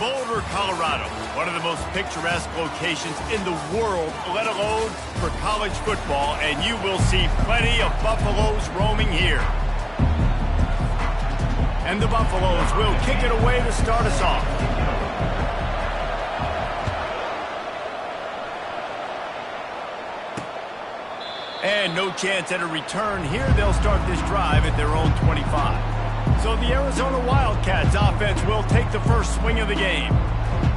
Boulder, Colorado, one of the most picturesque locations in the world, let alone for college football, and you will see plenty of Buffaloes roaming here. And the Buffaloes will kick it away to start us off. And no chance at a return here. They'll start this drive at their own 25. So the Arizona Wildcats offense will take the first swing of the game.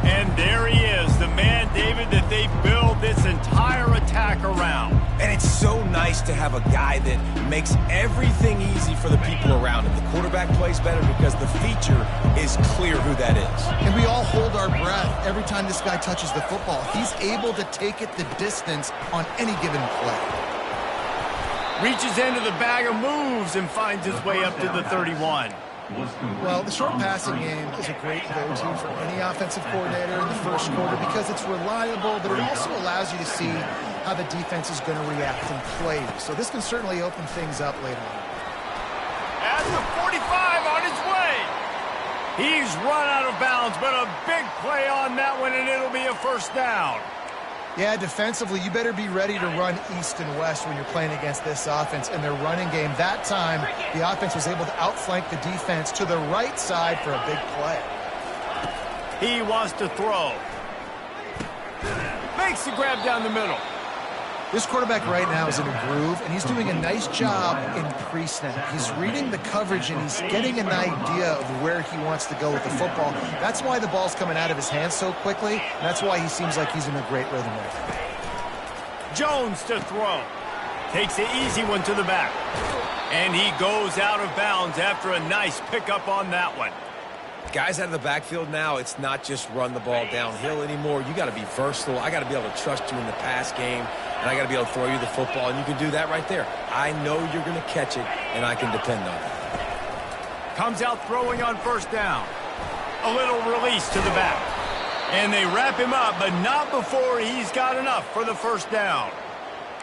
And there he is, the man, David, that they build this entire attack around. And it's so nice to have a guy that makes everything easy for the people around him. The quarterback plays better because the feature is clear who that is. And we all hold our breath every time this guy touches the football. He's able to take it the distance on any given play. Reaches into the bag of moves and finds his way up to the 31. Well, the short passing game is a great go-to for any offensive coordinator in the first quarter because it's reliable, but it also allows you to see how the defense is going to react and play. So this can certainly open things up later on. At the 45 on his way. He's run out of bounds, but a big play on that one, and it'll be a first down. Yeah, defensively, you better be ready to run east and west when you're playing against this offense and their running game. That time, the offense was able to outflank the defense to the right side for a big play. He wants to throw. Makes the grab down the middle. This quarterback right now is in a groove, and he's doing a nice job in pre-snap. He's reading the coverage, and he's getting an idea of where he wants to go with the football. That's why the ball's coming out of his hands so quickly, and that's why he seems like he's in a great rhythm right now. Jones to throw. Takes the easy one to the back. And he goes out of bounds after a nice pickup on that one. Guys out of the backfield now, it's not just run the ball downhill anymore. You got to be versatile. I got to be able to trust you in the pass game, and I got to be able to throw you the football, and you can do that right there. I know you're going to catch it, and I can depend on it. Comes out throwing on first down. A little release to the back. And they wrap him up, but not before he's got enough for the first down.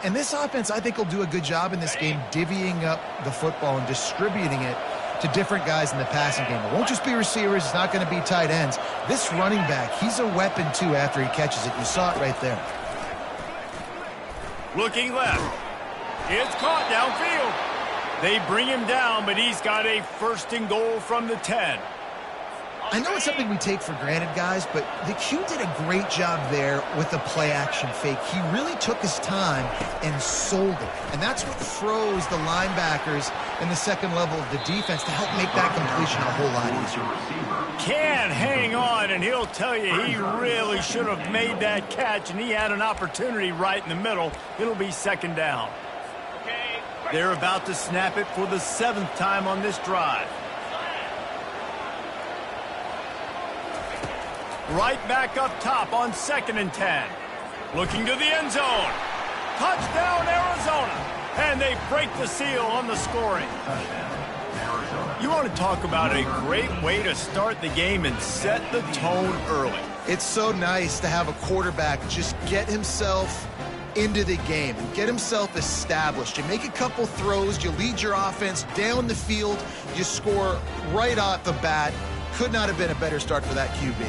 And this offense, I think, will do a good job in this game divvying up the football and distributing it to different guys in the passing game. It won't just be receivers. It's not going to be tight ends. This running back, he's a weapon, too, after he catches it. You saw it right there. Looking left. It's caught downfield. They bring him down, but he's got a first and goal from the 10. I know it's something we take for granted, guys, but the Q did a great job there with the play-action fake. He really took his time and sold it. And that's what froze the linebackers in the second level of the defense to help make that completion a whole lot easier. Can hang on, and he'll tell you he really should have made that catch, and he had an opportunity right in the middle. It'll be second down. They're about to snap it for the 7th time on this drive. Right back up top on 2nd and 10. Looking to the end zone. Touchdown, Arizona. And they break the seal on the scoring. You want to talk about a great way to start the game and set the tone early. It's so nice to have a quarterback just get himself into the game and get himself established. You make a couple throws, you lead your offense down the field, you score right off the bat. Could not have been a better start for that QB.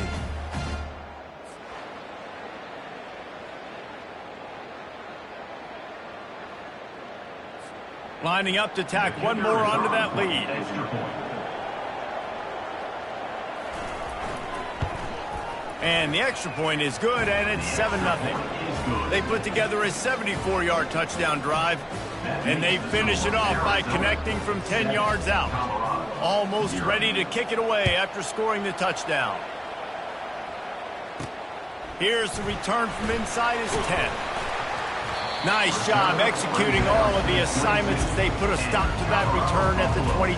Lining up to tack one more onto that lead. And the extra point is good, and it's 7-0. They put together a 74-yard touchdown drive, and they finish it off by connecting from 10 yards out. Almost ready to kick it away after scoring the touchdown. Here's the return from inside his 10. Nice job executing all of the assignments as they put a stop to that return at the 22.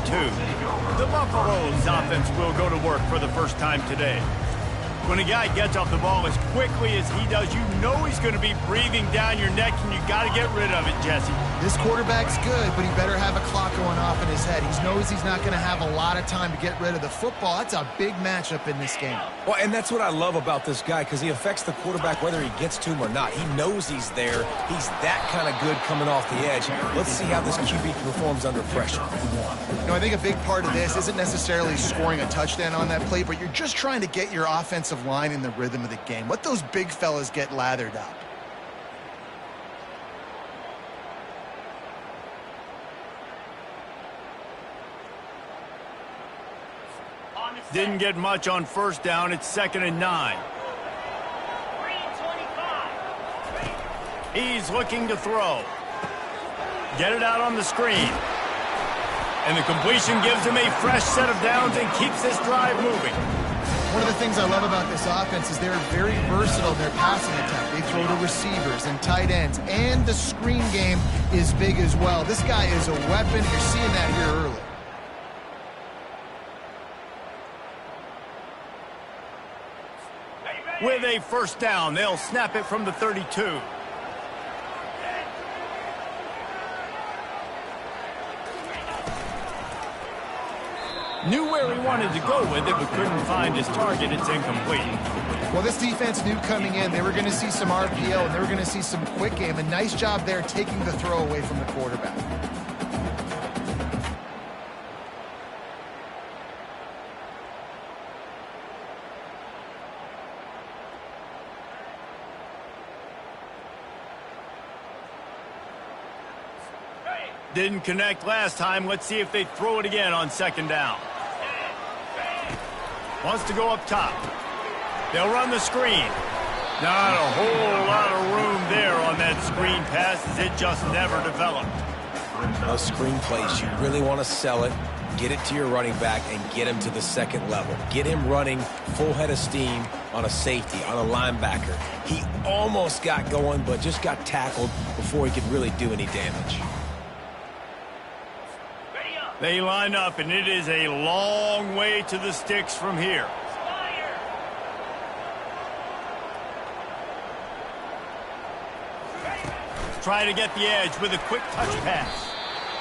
The Buffaloes offense will go to work for the first time today. When a guy gets off the ball as quickly as he does, you know he's going to be breathing down your neck, and you got to get rid of it, Jesse. This quarterback's good, but he better have a clock going off in his head. He knows he's not going to have a lot of time to get rid of the football. That's a big matchup in this game. Well, and that's what I love about this guy, because he affects the quarterback whether he gets to him or not. He knows he's there. He's that kind of good coming off the edge. Let's see how this QB performs under pressure. You know, I think a big part of this isn't necessarily scoring a touchdown on that play, but you're just trying to get your offensive line in the rhythm of the game. Let those big fellas get lathered up. Didn't get much on first down. It's 2nd and 9. He's looking to throw. Get it out on the screen. And the completion gives him a fresh set of downs and keeps this drive moving. One of the things I love about this offense is they're very versatile in their passing attack. They throw to receivers and tight ends, and the screen game is big as well. This guy is a weapon. You're seeing that here early. With a first down, they'll snap it from the 32. Knew where he wanted to go with it, but couldn't find his target. It's incomplete. Well, this defense knew coming in they were going to see some RPO, and they were going to see some quick game. A nice job there taking the throw away from the quarterback. Didn't connect last time. Let's see if they throw it again on 2nd down. Wants to go up top. They'll run the screen. Not a whole lot of room there on that screen pass, as it just never developed. Those screen plays, you really want to sell it, get it to your running back, and get him to the second level. Get him running full head of steam on a safety, on a linebacker. He almost got going, but just got tackled before he could really do any damage. They line up, and it is a long way to the sticks from here. Trying to get the edge with a quick touch pass.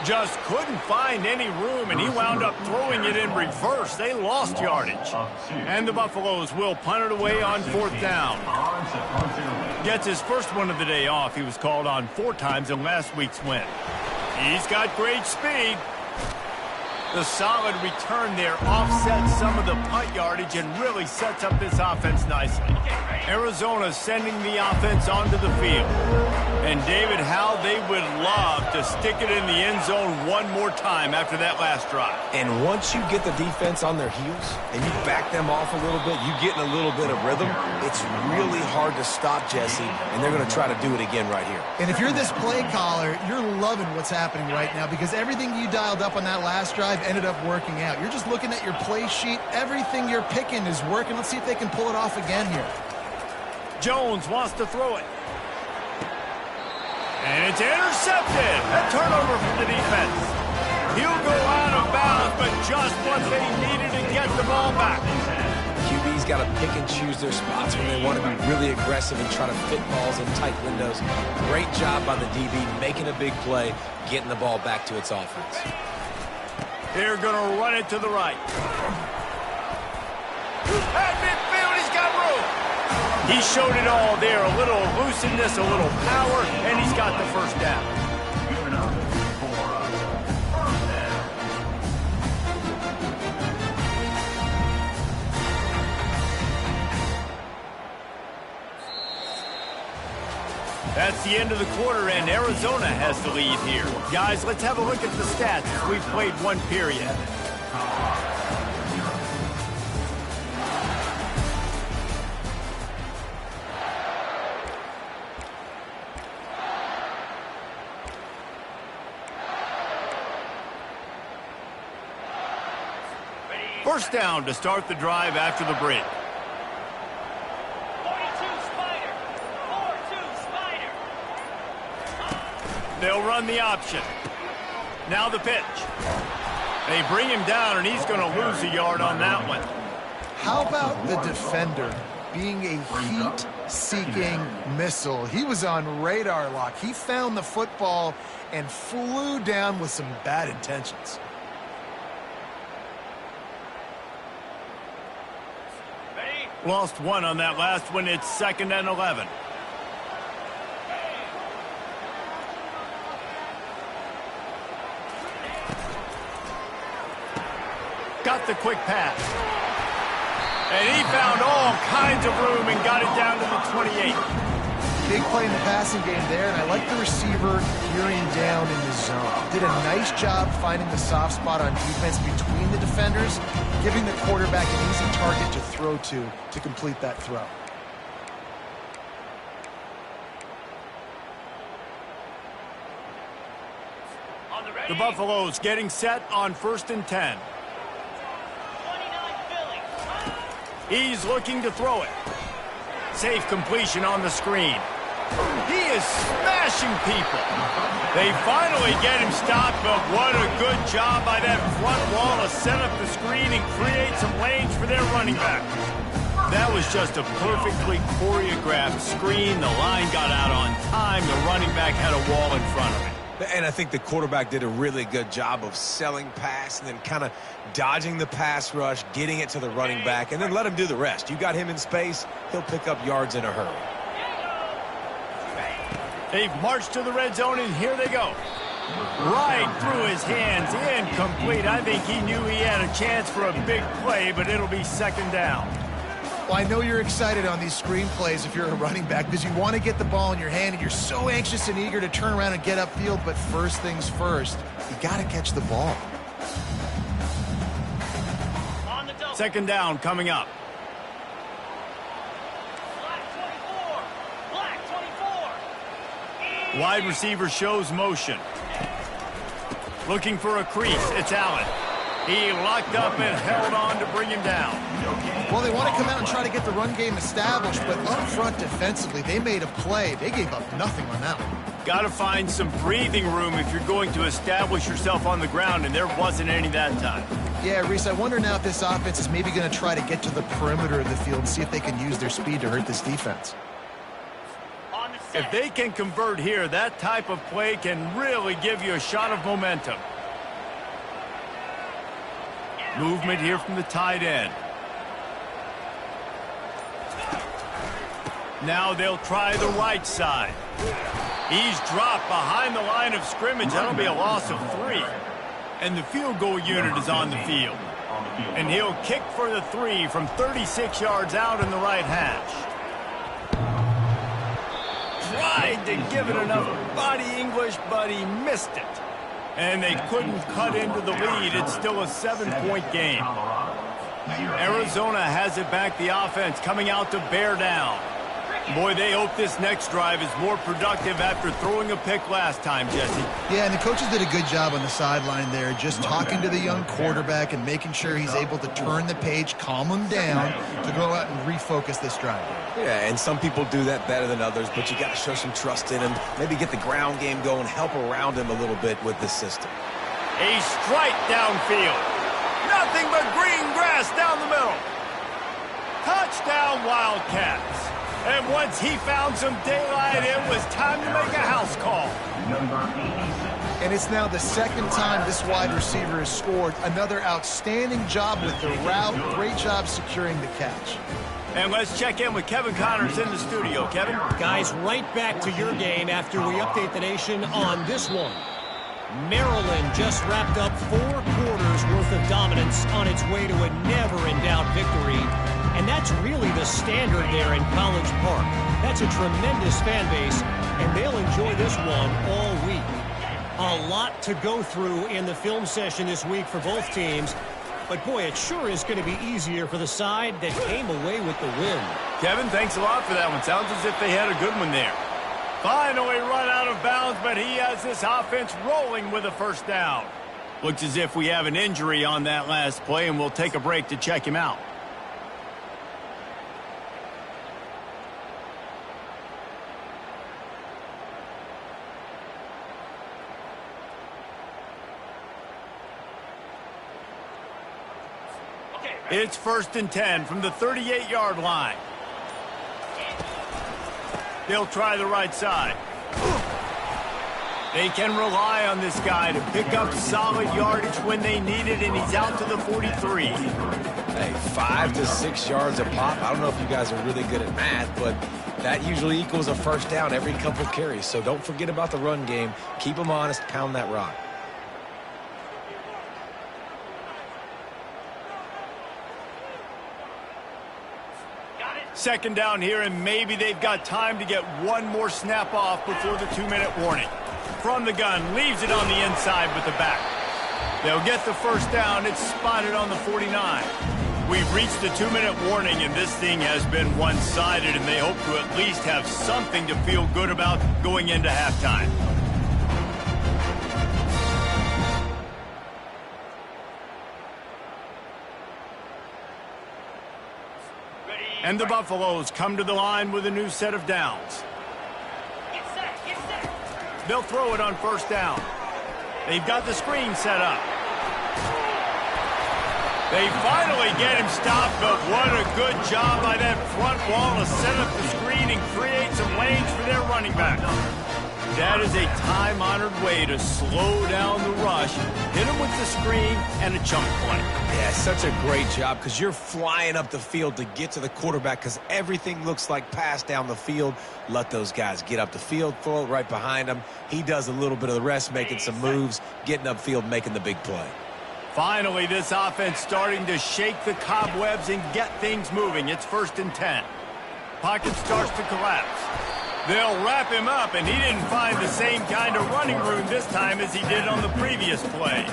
Just couldn't find any room, and he wound up throwing it in reverse. They lost yardage. And the Buffaloes will punt it away on 4th down. Gets his first one of the day off. He was called on 4 times in last week's win. He's got great speed. The solid return there offsets some of the punt yardage and really sets up this offense nicely. Arizona sending the offense onto the field. And David, how they would love to stick it in the end zone one more time after that last drive. And once you get the defense on their heels and you back them off a little bit, you get in a little bit of rhythm, it's really hard to stop, Jesse, and they're going to try to do it again right here. And if you're this play caller, you're loving what's happening right now because everything you dialed up on that last drive ended up working out. You're just looking at your play sheet. Everything you're picking is working. Let's see if they can pull it off again here. Jones wants to throw it. And it's intercepted. A turnover from the defense. He'll go out of bounds, but just what they needed to get the ball back. QB's got to pick and choose their spots when they want to be really aggressive and try to fit balls in tight windows. Great job by the DB making a big play, getting the ball back to its offense. They're going to run it to the right. At midfield, he's got room. He showed it all there. A little elusiveness, a little power, and he's got the first down. That's the end of the quarter, and Arizona has the lead here. Guys, let's have a look at the stats. We've played one period. First down to start the drive after the break. They'll run the option. Now the pitch. They bring him down, and he's going to lose a yard on that one. How about the defender being a heat-seeking missile. He was on radar lock. He found the football and flew down with some bad intentions. Lost one on that last one. It's 2nd and 11. Got the quick pass. And he found all kinds of room and got it down to the 28. Big play in the passing game there, and I like the receiver gearing down in the zone. Did a nice job finding the soft spot on defense between the defenders, giving the quarterback an easy target to throw to complete that throw. The Buffaloes getting set on 1st and 10. He's looking to throw it. Safe completion on the screen. He is smashing people. They finally get him stopped, but what a good job by that front wall to set up the screen and create some lanes for their running back. That was just a perfectly choreographed screen. The line got out on time. The running back had a wall in front of him. And I think the quarterback did a really good job of selling pass and then kind of dodging the pass rush, getting it to the running back, and then let him do the rest. You got him in space, he'll pick up yards in a hurry. They've marched to the red zone, and here they go. Right through his hands, incomplete. I think he knew he had a chance for a big play, but it'll be 2nd down. Well, I know you're excited on these screen plays if you're a running back because you want to get the ball in your hand and you're so anxious and eager to turn around and get upfield, but first things first, you got to catch the ball. 2nd down coming up. Wide receiver shows motion. Looking for a crease. It's Allen. He locked up and held on to bring him down. Well, they want to come out and try to get the run game established, but up front defensively, they made a play. They gave up nothing on that one. Got to find some breathing room if you're going to establish yourself on the ground, and there wasn't any that time. Yeah, Reese, I wonder now if this offense is maybe going to try to get to the perimeter of the field and see if they can use their speed to hurt this defense. If they can convert here, that type of play can really give you a shot of momentum. Movement here from the tight end. Now they'll try the right side. He's dropped behind the line of scrimmage. That'll be a loss of 3. And the field goal unit is on the field. And he'll kick for the 3 from 36 yards out in the right hash. Tried to give it enough body English, but he missed it. And they couldn't cut into the lead. It's still a 7-point game. Arizona has it back. The offense coming out to bear down. Boy, they hope this next drive is more productive after throwing a pick last time, Jesse. Yeah, and the coaches did a good job on the sideline there, just talking to the young quarterback and making sure he's able to turn the page, calm him down to go out and refocus this drive. Yeah, and some people do that better than others, but you got to show some trust in him, maybe get the ground game going, help around him a little bit with this system. A strike downfield. Nothing but green grass down the middle. Touchdown, Wildcats. And once he found some daylight, it was time to make a house call. And it's now the 2nd time this wide receiver has scored. Another outstanding job with the route. Great job securing the catch. And let's check in with Kevin Connors in the studio. Kevin? Guys, right back to your game after we update the nation on this one. Maryland just wrapped up 4 quarters worth of dominance on its way to a never-in-doubt victory. And that's really the standard there in College Park. That's a tremendous fan base, and they'll enjoy this one all week. A lot to go through in the film session this week for both teams. But, boy, it sure is going to be easier for the side that came away with the win. Kevin, thanks a lot for that one. Sounds as if they had a good one there. Finally run out of bounds, but he has this offense rolling with a 1st down. Looks as if we have an injury on that last play, and we'll take a break to check him out. It's 1st and 10 from the 38-yard line. They'll try the right side. They can rely on this guy to pick up solid yardage when they need it, and he's out to the 43. Hey, 5 to 6 yards a pop. I don't know if you guys are really good at math, but that usually equals a first down every couple carries. So don't forget about the run game. Keep them honest, pound that rock. Second down here, and maybe they've got time to get one more snap off before the 2-minute warning. From the gun, leaves it on the inside with the back. They'll get the first down. It's spotted on the 49. We've reached the 2-minute warning, and this thing has been one-sided, and they hope to at least have something to feel good about going into halftime. And the Buffaloes come to the line with a new set of downs. They'll throw it on first down. They've got the screen set up. They finally get him stopped, but what a good job by that front wall to set up the screen and create some lanes for their running back. That is a time-honored way to slow down the rush, hit him with the screen, and a chunk play. Yeah, such a great job because you're flying up the field to get to the quarterback because everything looks like pass down the field. Let those guys get up the field, throw it right behind him. He does a little bit of the rest, making some moves, getting upfield, making the big play. Finally, this offense starting to shake the cobwebs and get things moving. It's 1st and 10. Pocket starts to collapse. They'll wrap him up, and he didn't find the same kind of running room this time as he did on the previous play.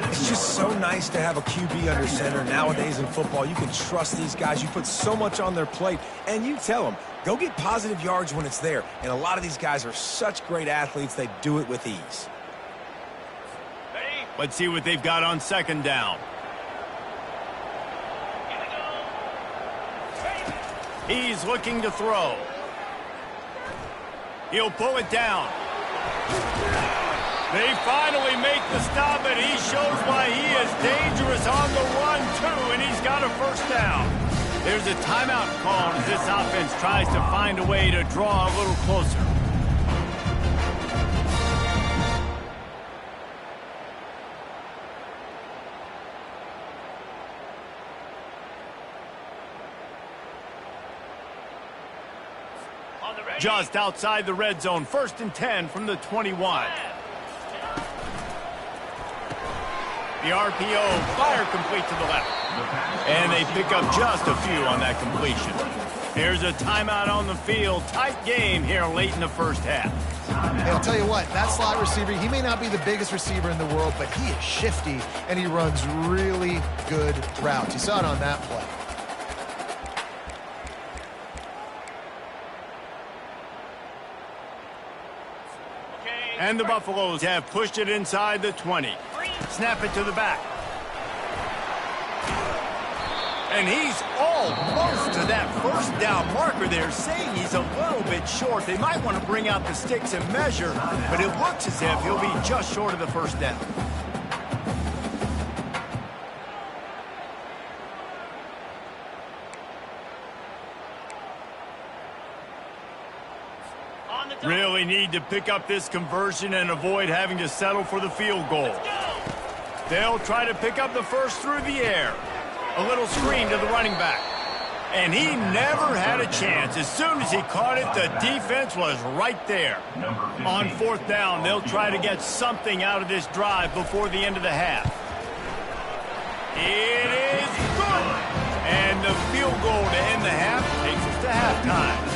It's just so nice to have a QB under center. Nowadays in football, you can trust these guys. You put so much on their plate, and you tell them, go get positive yards when it's there. And a lot of these guys are such great athletes, they do it with ease. Let's see what they've got on second down. He's looking to throw. He'll pull it down. They finally make the stop, and he shows why he is dangerous on the run, too, and he's got a first down. There's a timeout called as this offense tries to find a way to draw a little closer. Just outside the red zone, 1st and 10 from the 21. The RPO, fire complete to the left. And they pick up just a few on that completion. Here's a timeout on the field. Tight game here late in the first half. Hey, I'll tell you what, that slot receiver, he may not be the biggest receiver in the world, but he is shifty, and he runs really good routes. You saw it on that play. And the Buffaloes have pushed it inside the 20. Snap it to the back. And he's almost to that first down marker there, saying he's a little bit short. They might want to bring out the sticks and measure, but it looks as if he'll be just short of the first down. Really need to pick up this conversion and avoid having to settle for the field goal. They'll try to pick up the first through the air. A little screen to the running back. And he never had a chance. As soon as he caught it, the defense was right there. On 4th down, they'll try to get something out of this drive before the end of the half. It is good. And the field goal to end the half takes us to halftime.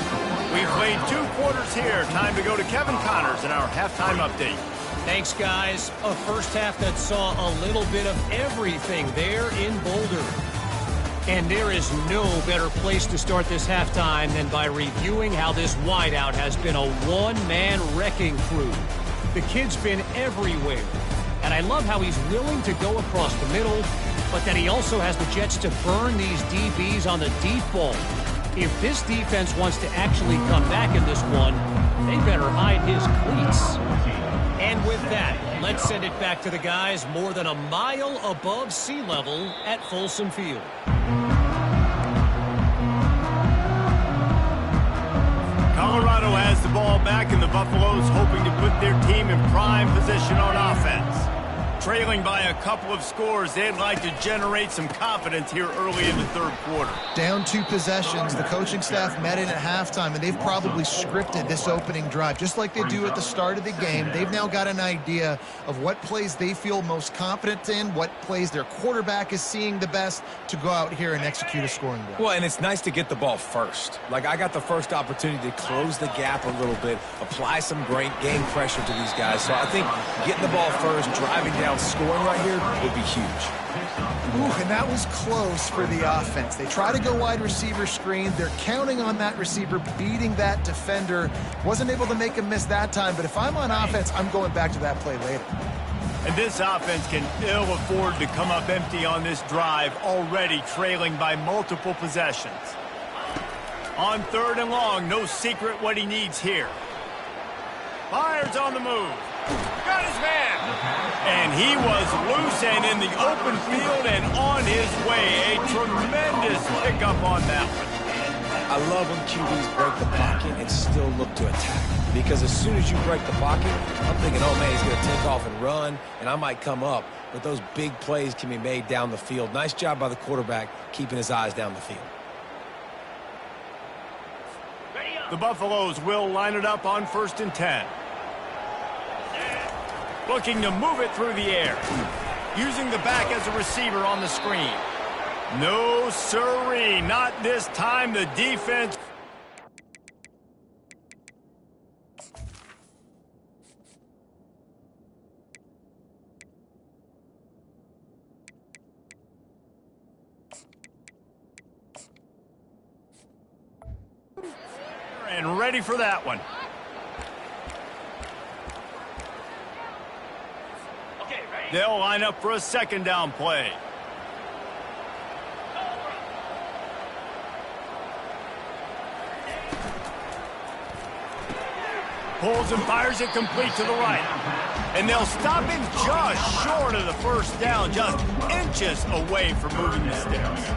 We've played 2 quarters here. Time to go to Kevin Connors in our halftime update. Thanks, guys. A first half that saw a little bit of everything there in Boulder. And there is no better place to start this halftime than by reviewing how this wideout has been a one-man wrecking crew. The kid's been everywhere. And I love how he's willing to go across the middle, but that he also has the jets to burn these DBs on the deep ball. If this defense wants to actually come back in this one, they better hide his cleats. And with that, let's send it back to the guys more than a mile above sea level at Folsom Field. Colorado Seattle has the ball back, and the Buffaloes hoping to put their team in prime position on offense. Trailing by a couple of scores, they'd like to generate some confidence here early in the third quarter. Down 2 possessions, the coaching staff met in at halftime, and they've probably scripted this opening drive, just like they do at the start of the game. They've now got an idea of what plays they feel most confident in, what plays their quarterback is seeing the best to go out here and execute a scoring drive. Well, and it's nice to get the ball first. Like, I got the first opportunity to close the gap a little bit, apply some great game pressure to these guys. So I think getting the ball first, driving down, scoring right here would be huge. Ooh, and that was close for the offense. They try to go wide receiver screen. They're counting on that receiver beating that defender. Wasn't able to make a miss that time, but if I'm on offense, I'm going back to that play later. And this offense can ill afford to come up empty on this drive, already trailing by multiple possessions. On 3rd and long, no secret what he needs here. Fires on the move. Got his man. And he was loose and in the open field and on his way. A tremendous pickup on that one. I love when QBs break the pocket and still look to attack. Because as soon as you break the pocket, I'm thinking, oh, man, he's going to take off and run, and I might come up. But those big plays can be made down the field. Nice job by the quarterback keeping his eyes down the field. The Buffaloes will line it up on 1st and 10. Looking to move it through the air. Using the back as a receiver on the screen. No siree, not this time. The defense. And ready for that one. They'll line up for a 2nd down play. Pulls and fires it complete to the right. And they'll stop him just short of the 1st down, just inches away from moving the sticks.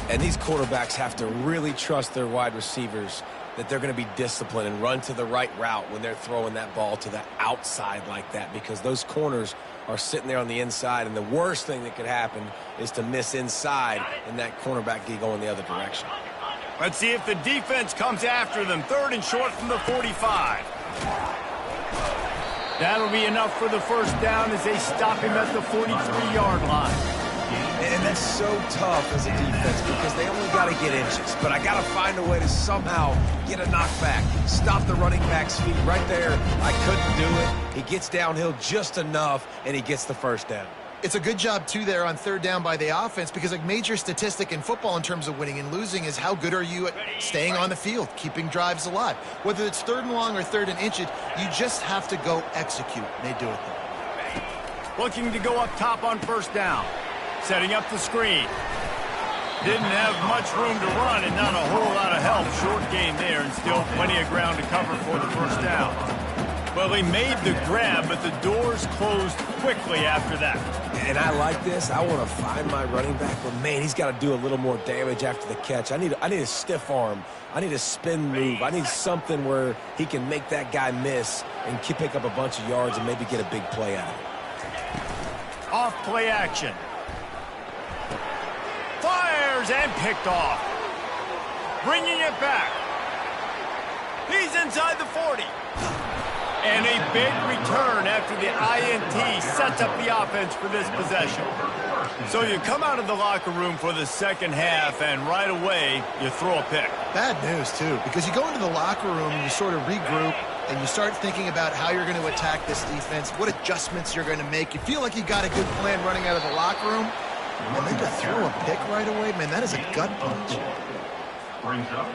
And these quarterbacks have to really trust their wide receivers that they're going to be disciplined and run to the right route when they're throwing that ball to the outside like that, because those corners are sitting there on the inside, and the worst thing that could happen is to miss inside and that cornerback get going the other direction. Let's see if the defense comes after them. 3rd and short from the 45. That'll be enough for the 1st down as they stop him at the 43-yard line. And that's so tough as a defense because they only got to get inches. But I got to find a way to somehow get a knockback, stop the running back's feet right there. I couldn't do it. He gets downhill just enough, and he gets the 1st down. It's a good job, too, there on 3rd down by the offense, because a major statistic in football in terms of winning and losing is how good are you at staying on the field, keeping drives alive. Whether it's 3rd and long or 3rd and inches, you just have to go execute. And they do it there. Looking to go up top on 1st down. Setting up the screen. Didn't have much room to run and not a whole lot of help. Short game there and still plenty of ground to cover for the 1st down. Well, he made the grab, but the doors closed quickly after that. And I like this. I want to find my running back, but, man, he's got to do a little more damage after the catch. I need a stiff arm. I need a spin move. I need something where he can make that guy miss and pick up a bunch of yards and maybe get a big play out of it. Off play action. Fires and picked off. Bringing it back. He's inside the 40. And a big return after the INT sets up the offense for this possession. So you come out of the locker room for the 2nd half, and right away, you throw a pick. Bad news, too, because you go into the locker room and you sort of regroup, and you start thinking about how you're going to attack this defense, what adjustments you're going to make. You feel like you got a good plan running out of the locker room, and then to throw a pick right away, man, that is a gut punch. Brings up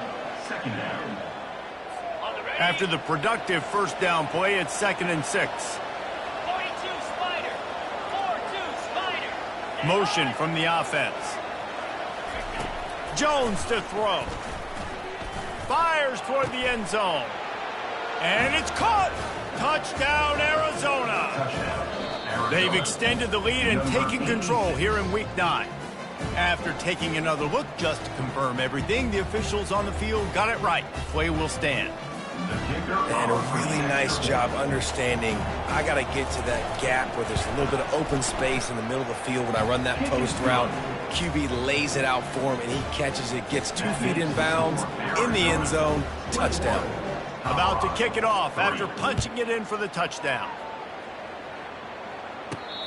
2nd down. After the productive 1st down play, it's 2nd and 6. 42 Spider. 4-2 Spider. Motion from the offense. Jones to throw. Fires toward the end zone. And it's caught. Touchdown, Arizona. They've extended the lead and taken control here in Week 9. After taking another look just to confirm everything, the officials on the field got it right. Play will stand. And a really nice job understanding I got to get to that gap where there's a little bit of open space in the middle of the field when I run that post route. QB lays it out for him, and he catches it, gets 2 feet in bounds, in the end zone, touchdown. About to kick it off after punching it in for the touchdown.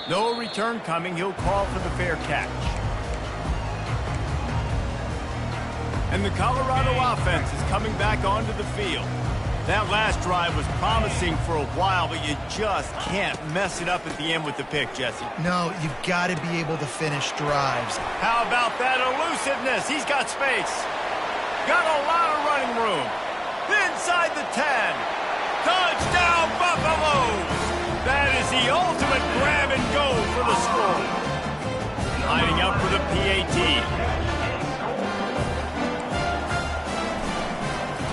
No return coming. He'll call for the fair catch. And the Colorado offense is coming back onto the field. That last drive was promising for a while, but you just can't mess it up at the end with the pick, Jesse. No, you've got to be able to finish drives. How about that elusiveness? He's got space. Got a lot of running room. Inside the 10. Touchdown, Buffaloes! That is the ultimate grab and go for the score. Lining up for the PAT.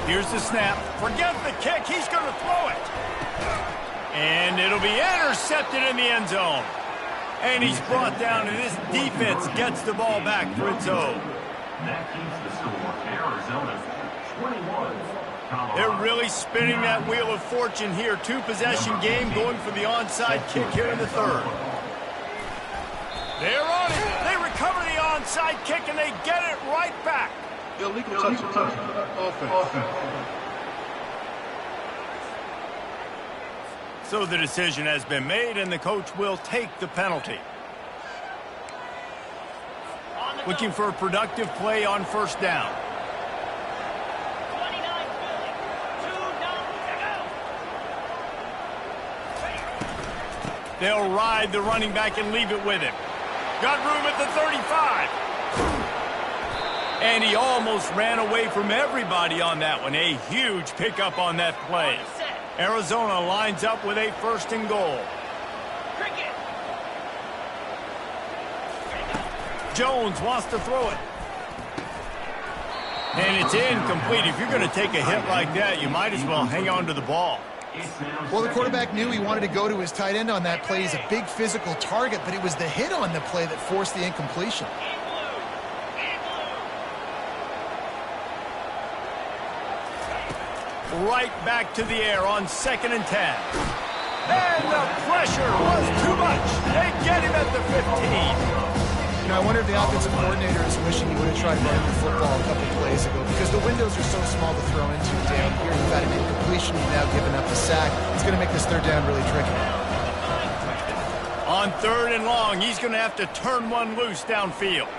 Here's the snap. Forget the kick. He's going to throw it. And it'll be intercepted in the end zone. And he's brought down, and this defense gets the ball back for its own. That keeps the score. Arizona 21. They're really spinning that wheel of fortune here. 2-possession game going for the onside kick here in the third. They're on it. They recover the onside kick, and they get it right back. Illegal touch. Offense. So the decision has been made, and the coach will take the penalty. Looking for a productive play on first down. 29 Philly. 2 down. They'll ride the running back and leave it with him. Got room at the 35. And he almost ran away from everybody on that one. A huge pickup on that play. Arizona lines up with a 1st and goal. Cricket. Jones wants to throw it. And it's incomplete. If you're going to take a hit like that, you might as well hang on to the ball. Well, the quarterback knew he wanted to go to his tight end on that play. He's a big physical target, but it was the hit on the play that forced the incompletion. Right back to the air on 2nd and 10. And the pressure was too much. They get him at the 15. You know, I wonder if the offensive coordinator is wishing he would have tried running the football a couple plays ago because the windows are so small to throw into down here. You've got an incompletion. You've now given up a sack. It's going to make this 3rd down really tricky. On 3rd and long, he's going to have to turn one loose downfield.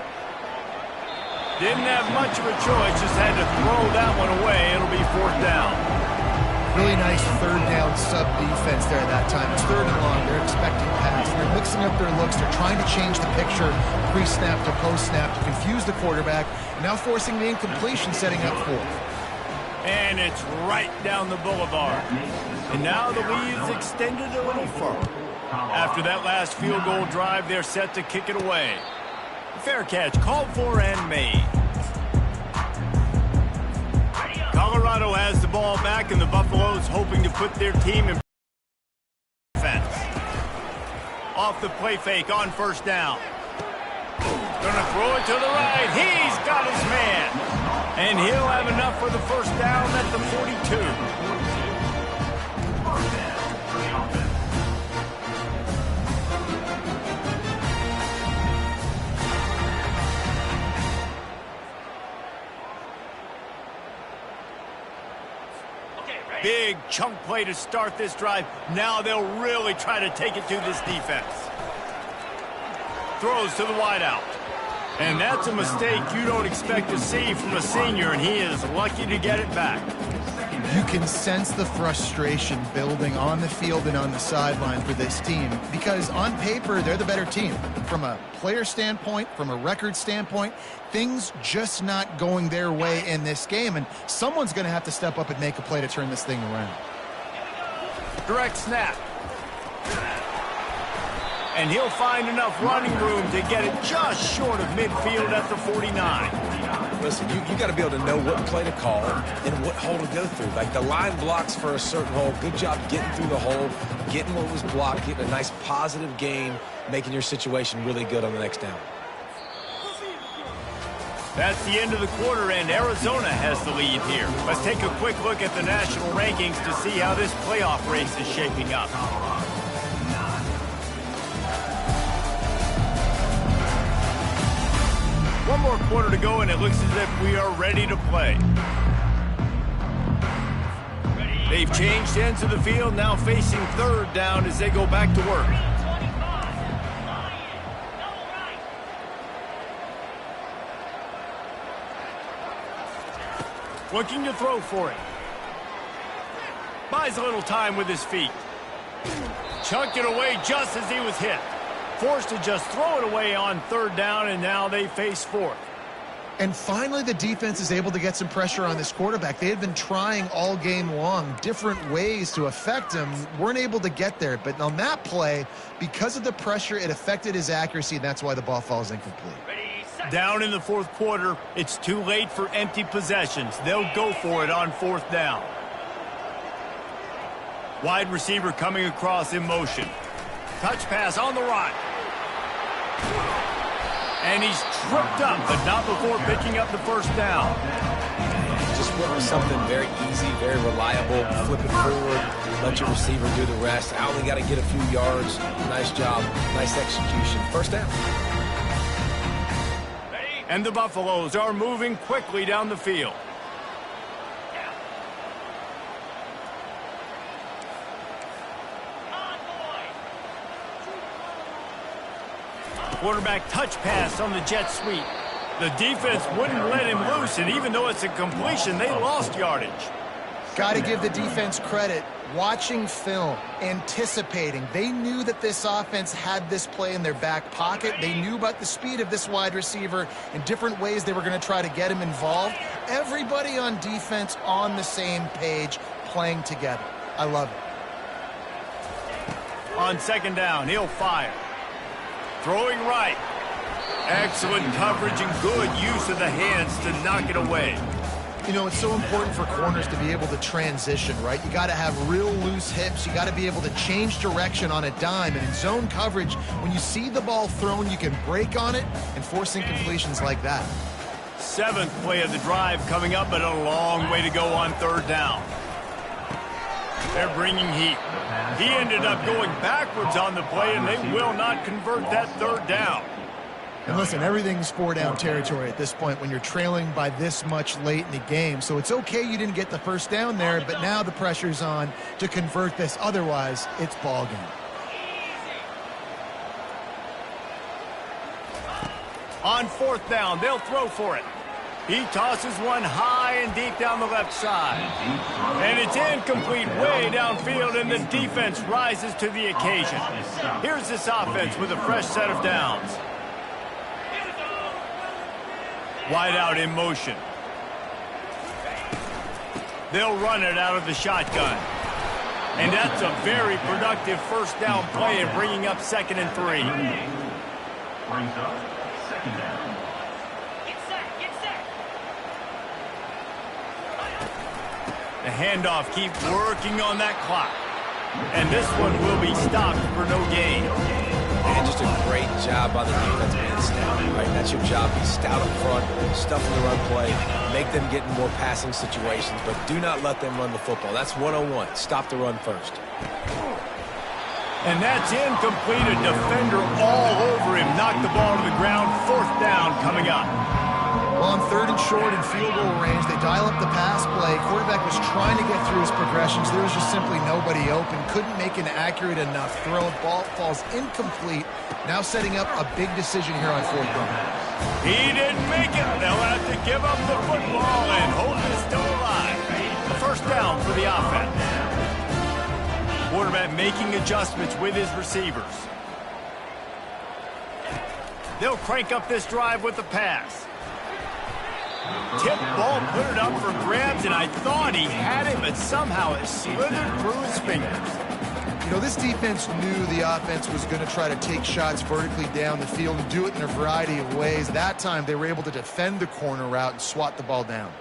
Didn't have much of a choice, just had to throw that one away. It'll be 4th down. Really nice 3rd down sub-defense there that time. It's 3rd and long. They're expecting pass. They're mixing up their looks. They're trying to change the picture pre-snap to post-snap to confuse the quarterback. Now forcing the incompletion, setting up 4th. And it's right down the boulevard. And now the lead's extended a little further. After that last field goal drive, they're set to kick it away. Fair catch called for and made. Colorado has the ball back, and the Buffaloes hoping to put their team in defense. Off the play fake on 1st down. Gonna throw it to the right. He's got his man. And he'll have enough for the 1st down at the 42. Big chunk play to start this drive. Now they'll really try to take it to this defense. Throws to the wideout. And that's a mistake you don't expect to see from a senior, and he is lucky to get it back. You can sense the frustration building on the field and on the sideline for this team because on paper, they're the better team. From a player standpoint, from a record standpoint, things just not going their way in this game, and someone's going to have to step up and make a play to turn this thing around. Direct snap. And he'll find enough running room to get it just short of midfield at the 49. Listen, you got to be able to know what play to call and what hole to go through. Like the line blocks for a certain hole. Good job getting through the hole, getting what was blocked, getting a nice positive gain, making your situation really good on the next down. That's the end of the quarter, and Arizona has the lead here. Let's take a quick look at the national rankings to see how this playoff race is shaping up. One more quarter to go, and it looks as if we are ready to play. They've changed ends of the field, now facing third down as they go back to work. Looking to throw for it. Buys a little time with his feet. Chunked it away just as he was hit. Forced to just throw it away on third down, and now they face fourth. And finally, the defense is able to get some pressure on this quarterback. They had been trying all game long, different ways to affect him, weren't able to get there. But on that play, because of the pressure, it affected his accuracy, and that's why the ball falls incomplete. Down in the fourth quarter, it's too late for empty possessions. They'll go for it on fourth down. Wide receiver coming across in motion. Touch pass on the right. And he's tripped up, but not before picking up the first down. Just went with something very easy, very reliable. Flip it forward, let your receiver do the rest. I only got to get a few yards. Nice job, nice execution. First down. And the Buffaloes are moving quickly down the field. Quarterback touch pass on the jet sweep. The defense wouldn't let him loose, and even though it's a completion, they lost yardage. Got to give the defense credit. Watching film, anticipating. They knew that this offense had this play in their back pocket. They knew about the speed of this wide receiver and different ways they were going to try to get him involved. Everybody on defense on the same page, playing together. I love it. On second down, he'll fire. Throwing right. Excellent coverage and good use of the hands to knock it away. You know, it's so important for corners to be able to transition, right? You got to have real loose hips. You got to be able to change direction on a dime. And in zone coverage, when you see the ball thrown, you can break on it and force incompletions like that. Seventh play of the drive coming up, but a long way to go on third down. They're bringing heat. He ended up going backwards on the play, and they will not convert that third down. And listen, everything's four-down territory at this point when you're trailing by this much late in the game. So it's okay you didn't get the first down there, but now the pressure's on to convert this. Otherwise, it's ball game. On fourth down, they'll throw for it. He tosses one high and deep down the left side. And it's incomplete way downfield, and the defense rises to the occasion. Here's this offense with a fresh set of downs. Wide out in motion. They'll run it out of the shotgun. And that's a very productive first down play and bringing up 2nd and 3. Brings up second down. The handoff keeps working on that clock. And this one will be stopped for no gain. And just a great job by the defense being stout, right? That's your job. Be stout up front, stuff in the run play, make them get in more passing situations, but do not let them run the football. That's 101. Stop the run first. And that's incomplete. A defender all over him. Knocked the ball to the ground. Fourth down coming up. Well, on third and short and field goal range, they dial up the pass play. Quarterback was trying to get through his progressions. There was just simply nobody open. Couldn't make an accurate enough throw. Ball falls incomplete. Now setting up a big decision here on fourth down. He didn't make it. They'll have to give up the football, and hope is still alive. A first down for the offense. Quarterback making adjustments with his receivers. They'll crank up this drive with the pass. Tip ball, put it up for grabs, and I thought he had it, but somehow it slithered through his fingers. You know, this defense knew the offense was going to try to take shots vertically down the field and do it in a variety of ways. That time, they were able to defend the corner route and swat the ball down.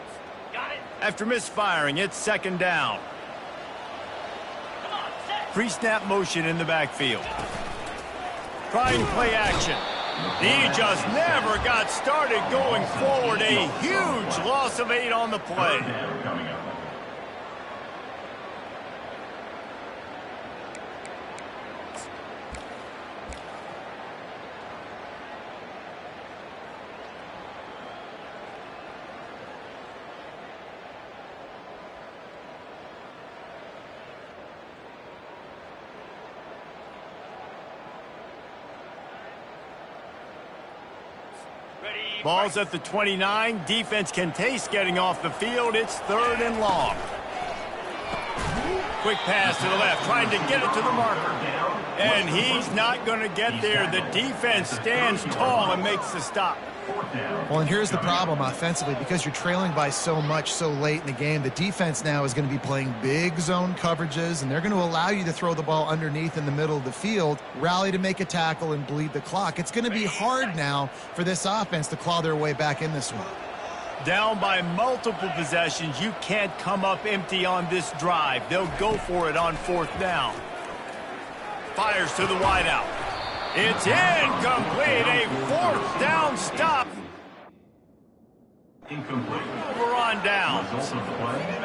After misfiring, it's 2nd down. Pre-snap motion in the backfield. Trying play action. He just never got started going forward. A huge loss of 8 on the play. Ball's at the 29. Defense can taste getting off the field. It's 3rd and long. Quick pass to the left, trying to get it to the marker. And he's not going to get there. The defense stands tall and makes the stop. Well, and here's the problem offensively. Because you're trailing by so much so late in the game, the defense now is going to be playing big zone coverages, and they're going to allow you to throw the ball underneath in the middle of the field, rally to make a tackle, and bleed the clock. It's going to be hard now for this offense to claw their way back in this one. Down by multiple possessions, you can't come up empty on this drive. They'll go for it on 4th down. Fires to the wideout. It's incomplete. A 4th down stop. Incomplete. We're on downs.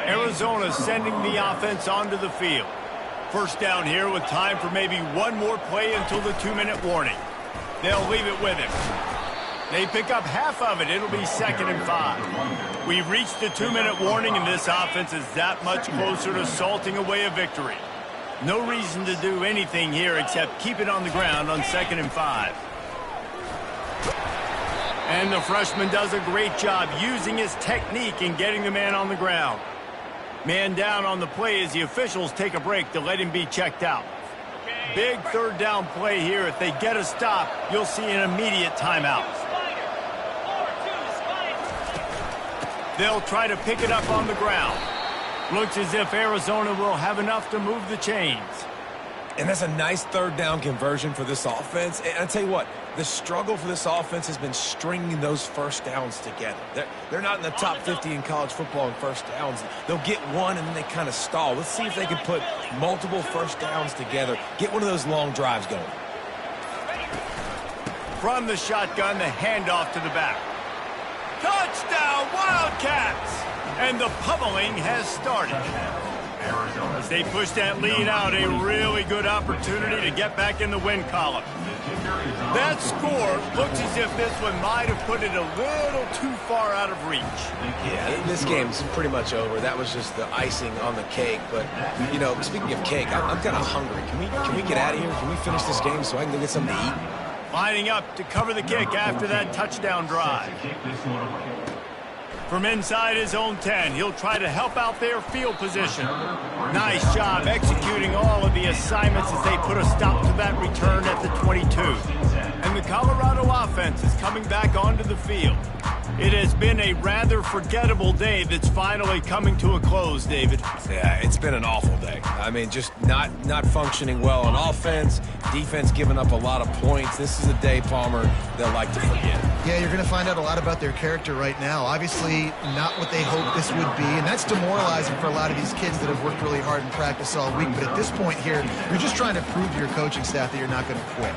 Arizona sending the offense onto the field. 1st down here with time for maybe one more play until the 2-minute warning. They'll leave it with him. They pick up half of it. It'll be 2nd and 5. We've reached the 2-minute warning, and this offense is that much closer to salting away a victory. No reason to do anything here except keep it on the ground on 2nd and 5. And the freshman does a great job using his technique in getting the man on the ground. Man down on the play as the officials take a break to let him be checked out. Big 3rd down play here. If they get a stop, you'll see an immediate timeout. They'll try to pick it up on the ground. Looks as if Arizona will have enough to move the chains. And that's a nice 3rd down conversion for this offense. And I tell you what, the struggle for this offense has been stringing those 1st downs together. They're not in the top 50 in college football in 1st downs. They'll get one and then they kind of stall. Let's see if they can put multiple 1st downs together, get one of those long drives going. From the shotgun, the handoff to the back. Touchdown, Wildcats! And the pummeling has started. As they push that lead out, a really good opportunity to get back in the win column. That score looks as if this one might have put it a little too far out of reach. Yeah, this game's pretty much over. That was just the icing on the cake. But, you know, speaking of cake, I'm kind of hungry. Can we get out of here? Can we finish this game so I can go get something to eat? Lining up to cover the kick after that touchdown drive. From inside his own 10, he'll try to help out their field position. Nice job executing all of the assignments as they put a stop to that return at the 22. And the Colorado offense is coming back onto the field. It has been a rather forgettable day that's finally coming to a close, David. Yeah, it's been an awful day. I mean, just not functioning well on offense, defense giving up a lot of points. This is a day, Palmer, they'll like to forget. Yeah, you're going to find out a lot about their character right now. Obviously, not what they hoped this would be, and that's demoralizing for a lot of these kids that have worked really hard in practice all week. But at this point here, you're just trying to prove to your coaching staff that you're not going to quit.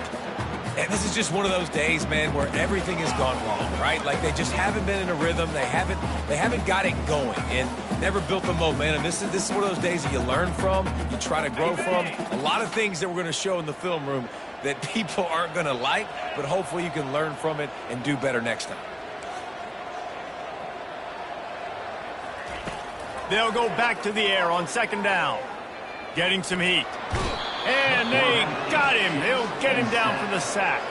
And this is just one of those days, man, where everything has gone wrong, right? Like they just haven't been in a rhythm. They haven't got it going and never built the momentum. This is one of those days that you learn from, you try to grow from. A lot of things that we're going to show in the film room that people aren't going to like, but hopefully you can learn from it and do better next time. They'll go back to the air on 2nd down. Getting some heat. And they got him. He'll get him down for the sack.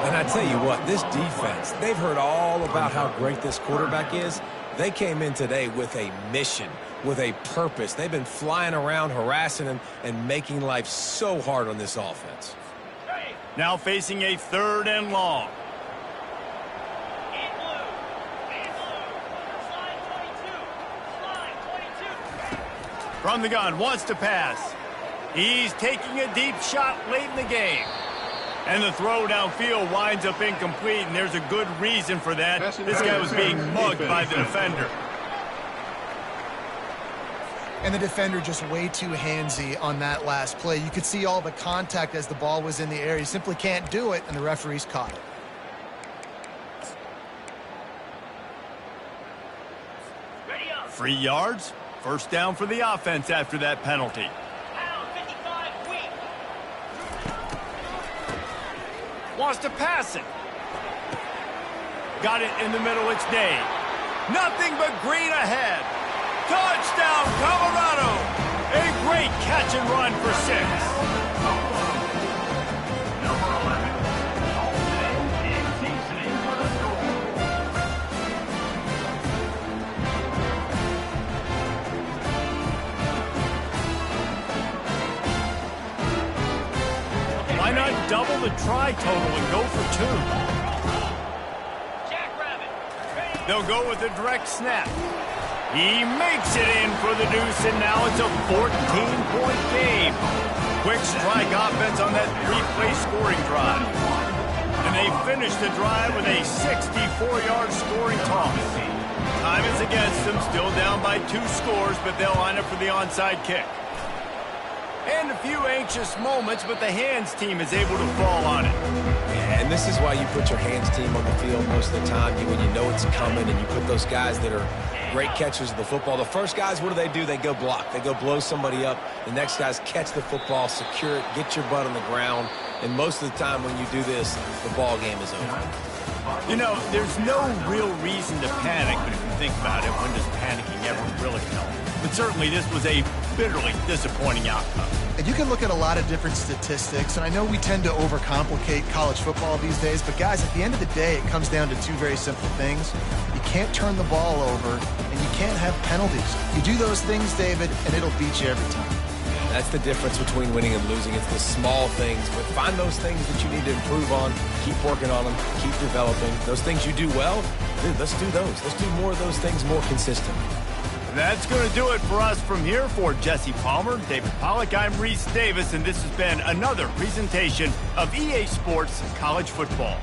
And I tell you what, this defense, they've heard all about how great this quarterback is. They came in today with a mission, with a purpose. They've been flying around, harassing him, and making life so hard on this offense. Now facing a 3rd and long. From the gun, wants to pass. He's taking a deep shot late in the game. And the throw downfield winds up incomplete, and there's a good reason for that. This guy was being mugged by the defender. And the defender just way too handsy on that last play. You could see all the contact as the ball was in the air. You simply can't do it, and the referees caught it. Ready up. 3 yards. First down for the offense after that penalty. Pound 55 weak. Wants to pass it. Got it in the middle. It's Day. Nothing but green ahead. Touchdown, Colorado. A great catch and run for 6. Number 11, Alton Dixon for the score. Why not double the try total and go for 2? Jackrabbit. Ready. They'll go with a direct snap. He makes it in for the deuce, and now it's a 14-point game. Quick strike offense on that 3-play scoring drive. And they finish the drive with a 64-yard scoring toss. Time is against them, still down by 2 scores, but they'll line up for the onside kick. And a few anxious moments, but the hands team is able to fall on it. Yeah, and this is why you put your hands team on the field most of the time when you know it's coming, and you put those guys that are great catchers of the football. The first guys, what do? They go block. They go blow somebody up. The next guys catch the football, secure it, get your butt on the ground. And most of the time when you do this, the ball game is over. You know, there's no real reason to panic, but if you think about it, when does panicking ever really help? But certainly this was a bitterly disappointing outcome. And you can look at a lot of different statistics, and I know we tend to overcomplicate college football these days, but guys, at the end of the day, it comes down to 2 very simple things. You can't turn the ball over, and you can't have penalties. You do those things, David, and it'll beat you every time. That's the difference between winning and losing. It's the small things, but find those things that you need to improve on, keep working on them, keep developing. Those things you do well, dude, let's do those. Let's do more of those things more consistently. That's going to do it for us from here. For Jesse Palmer, David Pollack, I'm Reese Davis, and this has been another presentation of EA Sports College Football.